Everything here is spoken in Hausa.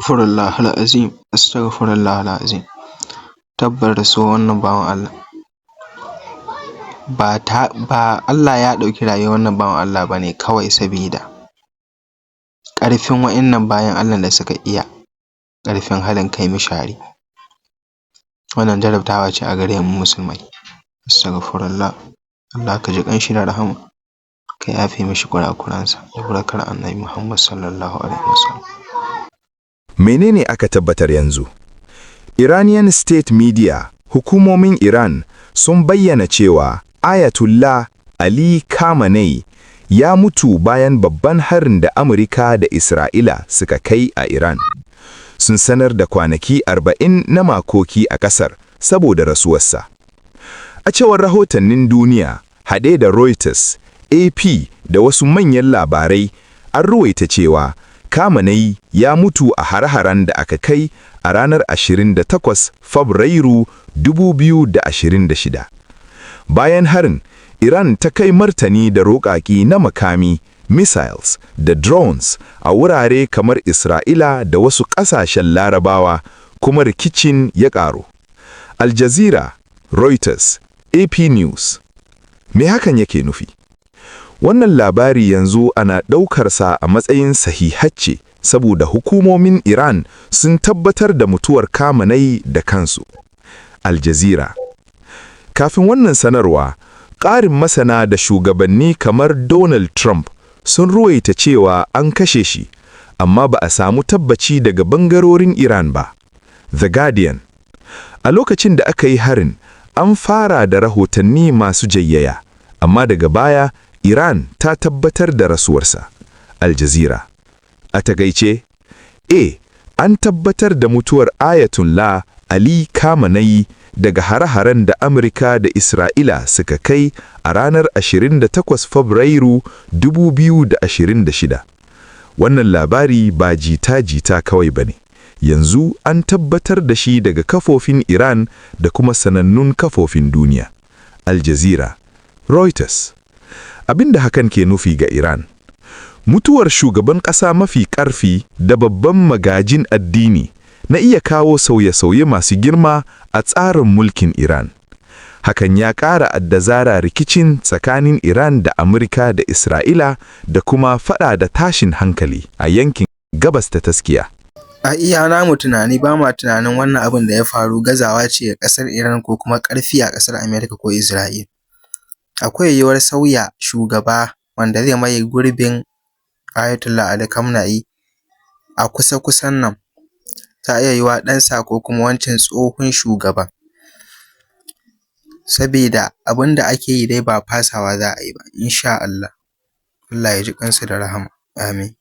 Astaghfirullahal azim. Tabbar rasuwar wannan bawan Allah ba Allah ya ɗauki rayuwar wannan bawan Allah bane kawai sabida ƙarfin wa'innan bayan Allah da suka iya ƙarfin halin kai mishi hari. Wannan jarabtawa ce a gare mu musulmai. Astaghfirullah. Allah ka ji ƙanshi da rahama, ka yafe mishi kurakuransa albarkar Annabi Muhammad sallallahu alaihi wasallam. Menene aka tabbatar yanzu? Iranian State Media, hukumomin Iran sun bayyana cewa Ayatollah Ali Khamenei ya mutu bayan babban harin da Amurka da Isra'ila suka kai a Iran. Sun sanar da kwanaki 40 na makoki a ƙasar saboda rasuwarsa. A cewar rahotannin duniya, haɗe da Reuters, AP da wasu manyan labarai, an ruwaita cewa Khamenei ya mutu a hare-haren da aka kai a ranar 28 Fabrairu 2026. Bayan harin, Iran ta kai martani da roƙaƙi na makami, missiles da drones a wurare kamar Isra'ila da wasu ƙasashen Larabawa, kuma rikicin ya ƙaru. Al Jazeera, Reuters, AP News. Me hakan yake nufi? Wannan labari yanzu ana ɗaukarsa a matsayin sahihacce saboda hukumomin Iran sun tabbatar da mutuwar Khamenei da kansu. Al Jazeera. Kafin wannan sanarwa, ƙarin masana da shugabanni kamar Donald Trump sun ruwaita cewa an kashe shi, amma ba a samu tabbaci daga bangarorin Iran ba. The Guardian. A lokacin da aka yi harin, an fara da rahotanni masu jayyaya, amma daga baya Iran ta tabbatar da rasuwarsa. Al Jazeera. A takaice, an tabbatar da mutuwar Ayatollah Ali Khamenei daga hare-haren da Amurka da Isra'ila suka kai a ranar 28 Fabrairu 2026. Wannan labari ba jita-jita kawai bane. Yanzu an tabbatar da shi daga kafofin Iran da kuma sanannun kafofin duniya. Al Jazeera, Reuters. Abinda hakan ke nufi ga Iran, mutuwar shugaban ƙasa mafi ƙarfi da babban magajin addini na iya kawo sauye-sauye masu girma a tsarin mulkin Iran. Hakan ya ƙara addazara rikicin tsakanin Iran da Amurka da Isra'ila da kuma faɗa da tashin hankali a yankin Gabas ta Tsakiya. A iya namu tunani ba ma tunanin wannan abin da ya faru gazawa ce a ƙasar Iran ko kuma ƙarfi a ƙasar Amurka ko Isra'ila. Akwai yiwuwar sauya shugaba wanda zai maye gurbin Ayatollah Ali Khamenei a kusa-kusan nan. Ta iya yiwuwa ɗansa ko kuma wancan tsohon shugaban. Sabida abin da ake yi dai ba fasawa za a yi ba, insha Allah. Allah ya ji ƙansu da rahama. Amin.